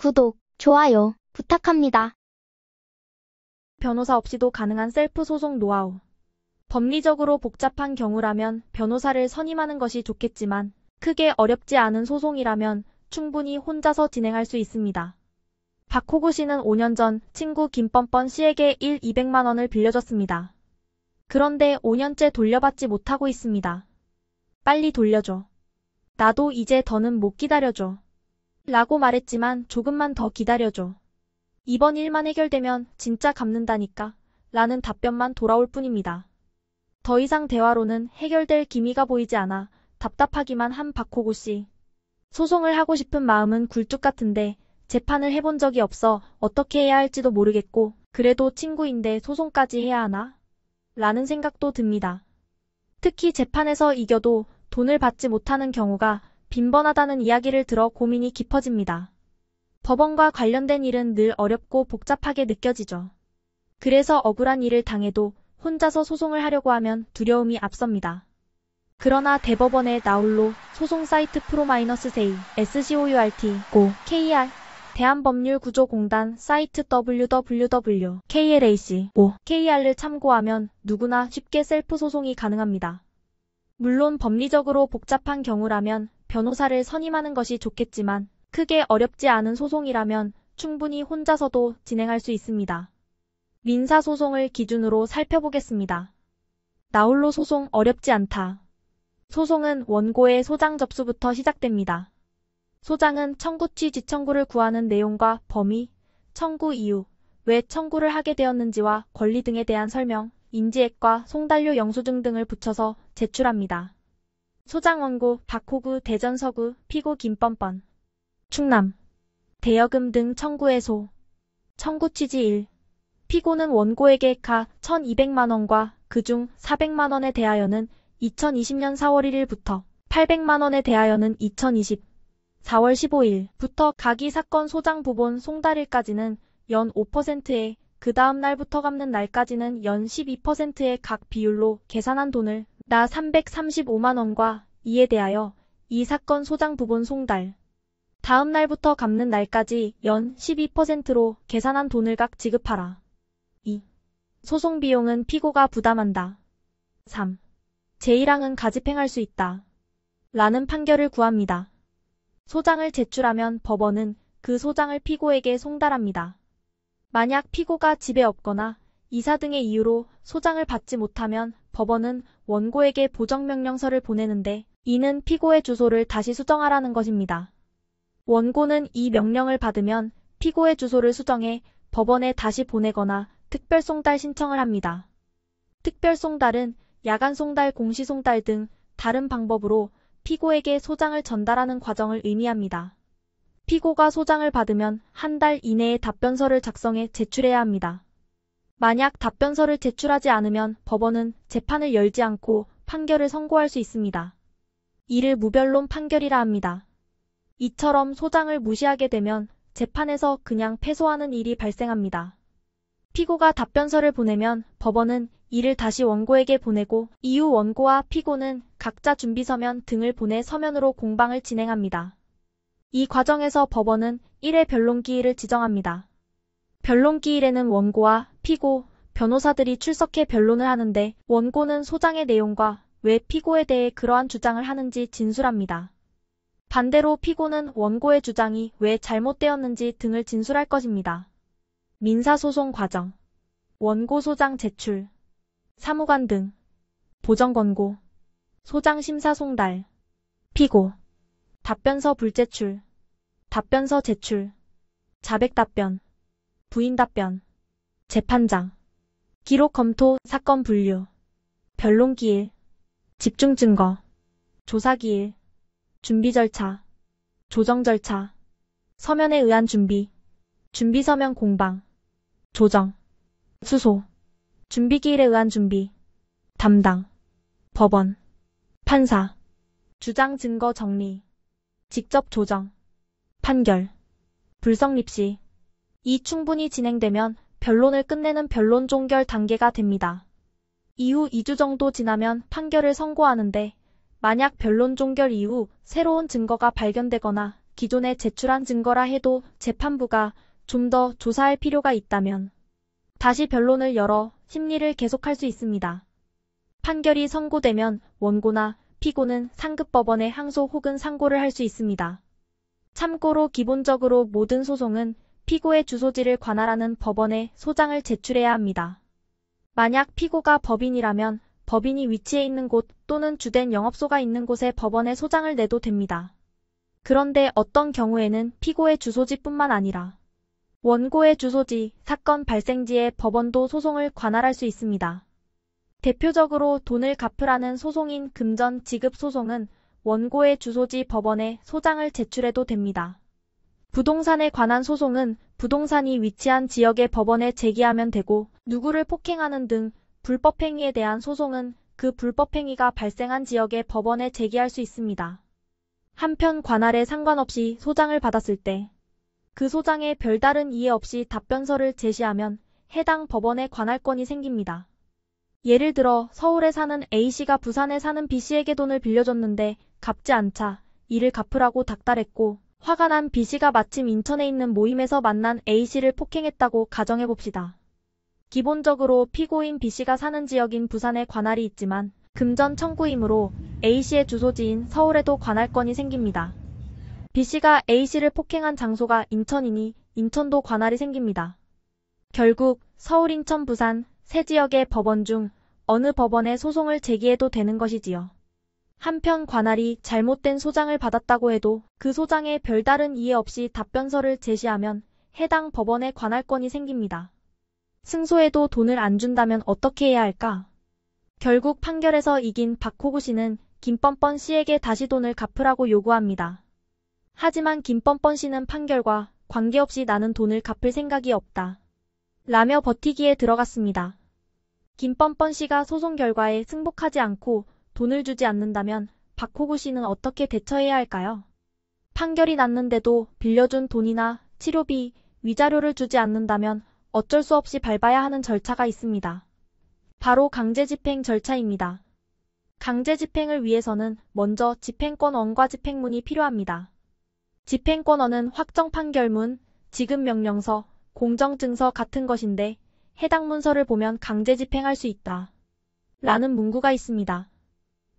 구독, 좋아요 부탁합니다. 변호사 없이도 가능한 셀프 소송 노하우. 법리적으로 복잡한 경우라면 변호사를 선임하는 것이 좋겠지만 크게 어렵지 않은 소송이라면 충분히 혼자서 진행할 수 있습니다. 박호구 씨는 5년 전 친구 김뻔뻔 씨에게 200만 원을 빌려줬습니다. 그런데 5년째 돌려받지 못하고 있습니다. 빨리 돌려줘. 나도 이제 더는 못 기다려줘. 라고 말했지만 조금만 더 기다려줘. 이번 일만 해결되면 진짜 갚는다니까. 라는 답변만 돌아올 뿐입니다. 더 이상 대화로는 해결될 기미가 보이지 않아 답답하기만 한 박호구 씨. 소송을 하고 싶은 마음은 굴뚝 같은데 재판을 해본 적이 없어 어떻게 해야 할지도 모르겠고 그래도 친구인데 소송까지 해야 하나? 라는 생각도 듭니다. 특히 재판에서 이겨도 돈을 받지 못하는 경우가 빈번하다는 이야기를 들어 고민이 깊어집니다. 법원과 관련된 일은 늘 어렵고 복잡하게 느껴지죠. 그래서 억울한 일을 당해도 혼자서 소송을 하려고 하면 두려움이 앞섭니다. 그러나 대법원의 나홀로 소송 사이트 프로-세이 SCOURT KR 대한법률구조공단 사이트 www.klac.KR을 참고하면 누구나 쉽게 셀프 소송이 가능합니다. 물론 법리적으로 복잡한 경우라면 변호사를 선임하는 것이 좋겠지만 크게 어렵지 않은 소송이라면 충분히 혼자서도 진행할 수 있습니다. 민사소송을 기준으로 살펴보겠습니다. 나홀로 소송 어렵지 않다. 소송은 원고의 소장 접수부터 시작됩니다. 소장은 청구 취지 청구를 구하는 내용과 범위, 청구 이유, 왜 청구를 하게 되었는지와 권리 등에 대한 설명, 인지액과 송달료 영수증 등을 붙여서 제출합니다. 소장 원고 박호구 대전 서구 피고 김뻔뻔 충남 대여금 등 청구해소 청구 취지 1. 피고는 원고에게 가 1,200만 원과 그중 400만 원에 대하여는 2020년 4월 1일부터 800만 원에 대하여는 2020 4월 15일부터 각이 사건 소장 부본 송달일까지는 연 5%에 그 다음 날부터 갚는 날까지는 연 12%의 각 비율로 계산한 돈을 나 335만 원과 이에 대하여 이 사건 소장 부본 송달 다음 날부터 갚는 날까지 연 12%로 계산한 돈을 각 지급하라. 2. 소송 비용은 피고가 부담한다. 3. 제1항은 가집행할 수 있다. 라는 판결을 구합니다. 소장을 제출하면 법원은 그 소장을 피고에게 송달합니다. 만약 피고가 집에 없거나 이사 등의 이유로 소장을 받지 못하면 법원은 원고에게 보정명령서를 보내는데 이는 피고의 주소를 다시 수정하라는 것입니다. 원고는 이 명령을 받으면 피고의 주소를 수정해 법원에 다시 보내거나 특별송달 신청을 합니다. 특별송달은 야간송달, 공시송달 등 다른 방법으로 피고에게 소장을 전달하는 과정을 의미합니다. 피고가 소장을 받으면 한 달 이내에 답변서를 작성해 제출해야 합니다. 만약 답변서를 제출하지 않으면 법원은 재판을 열지 않고 판결을 선고할 수 있습니다. 이를 무변론 판결이라 합니다. 이처럼 소장을 무시하게 되면 재판에서 그냥 패소하는 일이 발생합니다. 피고가 답변서를 보내면 법원은 이를 다시 원고에게 보내고 이후 원고와 피고는 각자 준비서면 등을 보내 서면으로 공방을 진행합니다. 이 과정에서 법원은 1회 변론기일을 지정합니다. 변론기일에는 원고와 피고, 변호사들이 출석해 변론을 하는데 원고는 소장의 내용과 왜 피고에 대해 그러한 주장을 하는지 진술합니다. 반대로 피고는 원고의 주장이 왜 잘못되었는지 등을 진술할 것입니다. 민사소송 과정 원고 소장 제출 사무관 등 보정권고 소장 심사 송달 피고 답변서 불제출 답변서 제출 자백 답변 부인 답변 재판장 기록 검토 사건 분류 변론기일 집중 증거 조사기일 준비 절차 조정 절차 서면에 의한 준비 준비 서면 공방 조정 수소 준비기일에 의한 준비 담당 법원 판사 주장 증거 정리 직접 조정 판결 불성립시 이 충분히 진행되면 변론을 끝내는 변론 종결 단계가 됩니다. 이후 2주 정도 지나면 판결을 선고하는데 만약 변론 종결 이후 새로운 증거가 발견되거나 기존에 제출한 증거라 해도 재판부가 좀 더 조사할 필요가 있다면 다시 변론을 열어 심리를 계속할 수 있습니다. 판결이 선고되면 원고나 피고는 상급법원에 항소 혹은 상고를 할 수 있습니다. 참고로 기본적으로 모든 소송은 피고의 주소지를 관할하는 법원에 소장을 제출해야 합니다. 만약 피고가 법인이라면 법인이 위치해 있는 곳 또는 주된 영업소가 있는 곳에 법원에 소장을 내도 됩니다. 그런데 어떤 경우에는 피고의 주소지뿐만 아니라 원고의 주소지, 사건 발생지에 법원도 소송을 관할할 수 있습니다. 대표적으로 돈을 갚으라는 소송인 금전 지급 소송은 원고의 주소지 법원에 소장을 제출해도 됩니다. 부동산에 관한 소송은 부동산이 위치한 지역의 법원에 제기하면 되고, 누구를 폭행하는 등 불법행위에 대한 소송은 그 불법행위가 발생한 지역의 법원에 제기할 수 있습니다. 한편 관할에 상관없이 소장을 받았을 때 그 소장에 별다른 이해 없이 답변서를 제시하면 해당 법원에 관할권이 생깁니다. 예를 들어 서울에 사는 A씨가 부산에 사는 B씨에게 돈을 빌려줬는데 갚지 않자 이를 갚으라고 닥달했고, 화가 난 B씨가 마침 인천에 있는 모임에서 만난 A씨를 폭행했다고 가정해봅시다. 기본적으로 피고인 B씨가 사는 지역인 부산에 관할이 있지만 금전 청구이므로 A씨의 주소지인 서울에도 관할권이 생깁니다. B씨가 A씨를 폭행한 장소가 인천이니 인천도 관할이 생깁니다. 결국 서울, 인천, 부산 세 지역의 법원 중 어느 법원에 소송을 제기해도 되는 것이지요. 한편 관할이 잘못된 소장을 받았다고 해도 그 소장에 별다른 이해 없이 답변서를 제시하면 해당 법원에 관할권이 생깁니다. 승소해도 돈을 안 준다면 어떻게 해야 할까? 결국 판결에서 이긴 박호구 씨는 김뻔뻔 씨에게 다시 돈을 갚으라고 요구합니다. 하지만 김뻔뻔 씨는 판결과 관계없이 나는 돈을 갚을 생각이 없다 라며 버티기에 들어갔습니다. 김뻔뻔 씨가 소송 결과에 승복하지 않고 돈을 주지 않는다면 박호구 씨는 어떻게 대처해야 할까요? 판결이 났는데도 빌려준 돈이나 치료비, 위자료를 주지 않는다면 어쩔 수 없이 밟아야 하는 절차가 있습니다. 바로 강제집행 절차입니다. 강제집행을 위해서는 먼저 집행권원과 집행문이 필요합니다. 집행권원은 확정 판결문, 지급명령서, 공정증서 같은 것인데 해당 문서를 보면 강제집행할 수 있다 라는 문구가 있습니다.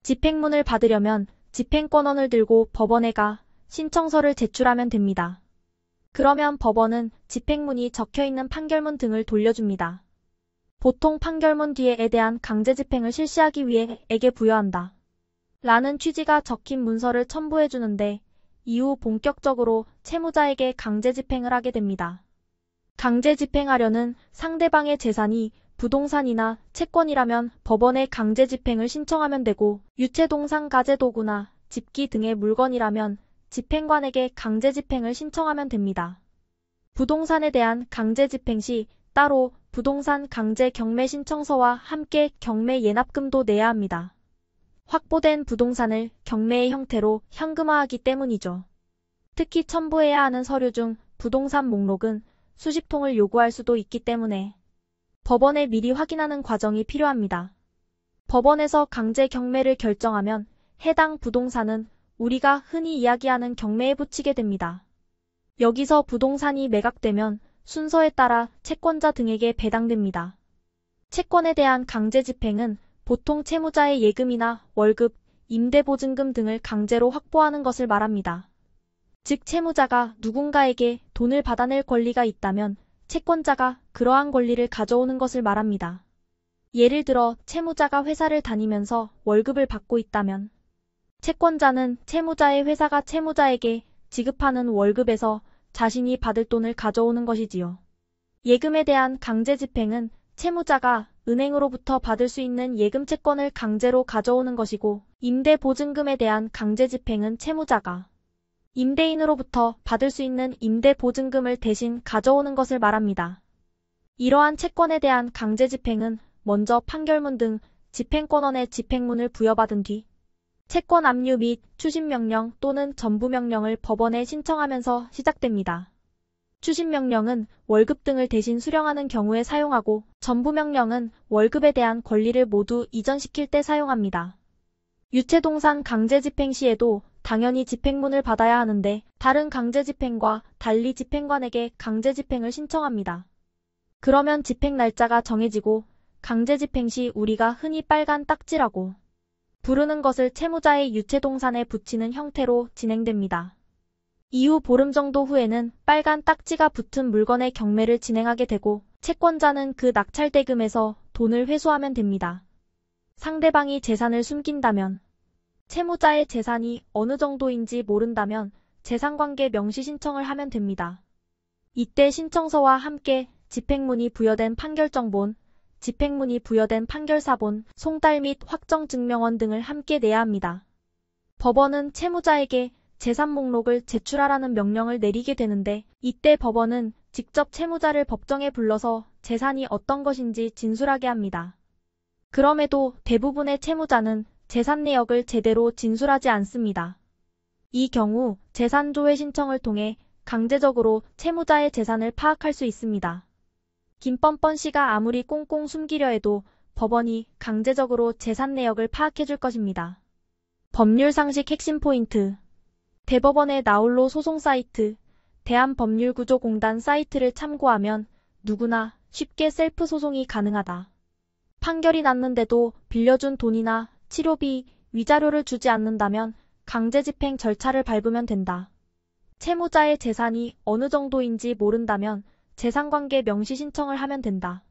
집행문을 받으려면 집행권원을 들고 법원에 가 신청서를 제출하면 됩니다. 그러면 법원은 집행문이 적혀있는 판결문 등을 돌려줍니다. 보통 판결문 뒤에에 대한 강제집행을 실시하기 위해 에게 부여한다 라는 취지가 적힌 문서를 첨부해주는데 이후 본격적으로 채무자에게 강제집행을 하게 됩니다. 강제집행하려는 상대방의 재산이 부동산이나 채권이라면 법원에 강제집행을 신청하면 되고, 유체동상 가재도구나 집기 등의 물건이라면 집행관에게 강제집행을 신청하면 됩니다. 부동산에 대한 강제집행 시 따로 부동산 강제 경매 신청서와 함께 경매 예납금도 내야 합니다. 확보된 부동산을 경매의 형태로 현금화하기 때문이죠. 특히 첨부해야 하는 서류 중 부동산 목록은 수십 통을 요구할 수도 있기 때문에 법원에 미리 확인하는 과정이 필요합니다. 법원에서 강제 경매를 결정하면 해당 부동산은 우리가 흔히 이야기하는 경매에 붙이게 됩니다. 여기서 부동산이 매각되면 순서에 따라 채권자 등에게 배당됩니다. 채권에 대한 강제 집행은 보통 채무자의 예금이나 월급, 임대보증금 등을 강제로 확보하는 것을 말합니다. 즉 채무자가 누군가에게 돈을 받아낼 권리가 있다면 채권자가 그러한 권리를 가져오는 것을 말합니다. 예를 들어 채무자가 회사를 다니면서 월급을 받고 있다면 채권자는 채무자의 회사가 채무자에게 지급하는 월급에서 자신이 받을 돈을 가져오는 것이지요. 예금에 대한 강제 집행은 채무자가 은행으로부터 받을 수 있는 예금 채권을 강제로 가져오는 것이고, 임대보증금에 대한 강제 집행은 채무자가 임대인으로부터 받을 수 있는 임대보증금을 대신 가져오는 것을 말합니다. 이러한 채권에 대한 강제 집행은 먼저 판결문 등 집행권원의 집행문을 부여받은 뒤 채권 압류 및 추심명령 또는 전부명령을 법원에 신청하면서 시작됩니다. 추심명령은 월급 등을 대신 수령하는 경우에 사용하고, 전부명령은 월급에 대한 권리를 모두 이전시킬 때 사용합니다. 유체동산 강제집행 시에도 당연히 집행문을 받아야 하는데 다른 강제집행과 달리 집행관에게 강제집행을 신청합니다. 그러면 집행 날짜가 정해지고 강제집행 시 우리가 흔히 빨간 딱지라고 부르는 것을 채무자의 유체동산에 붙이는 형태로 진행됩니다. 이후 보름 정도 후에는 빨간 딱지가 붙은 물건의 경매를 진행하게 되고 채권자는 그 낙찰대금에서 돈을 회수하면 됩니다. 상대방이 재산을 숨긴다면, 채무자의 재산이 어느 정도인지 모른다면 재산관계 명시 신청을 하면 됩니다. 이때 신청서와 함께 집행문이 부여된 판결정본, 집행문이 부여된 판결사본, 송달 및 확정증명원 등을 함께 내야 합니다. 법원은 채무자에게 재산 목록을 제출하라는 명령을 내리게 되는데 이때 법원은 직접 채무자를 법정에 불러서 재산이 어떤 것인지 진술하게 합니다. 그럼에도 대부분의 채무자는 재산 내역을 제대로 진술하지 않습니다. 이 경우 재산조회 신청을 통해 강제적으로 채무자의 재산을 파악할 수 있습니다. 김뻔뻔 씨가 아무리 꽁꽁 숨기려 해도 법원이 강제적으로 재산 내역을 파악해줄 것입니다. 법률 상식 핵심 포인트. 대법원의 나홀로 소송 사이트, 대한법률구조공단 사이트를 참고하면 누구나 쉽게 셀프 소송이 가능하다. 판결이 났는데도 빌려준 돈이나 치료비, 위자료를 주지 않는다면 강제집행 절차를 밟으면 된다. 채무자의 재산이 어느 정도인지 모른다면 재산관계 명시 신청을 하면 된다.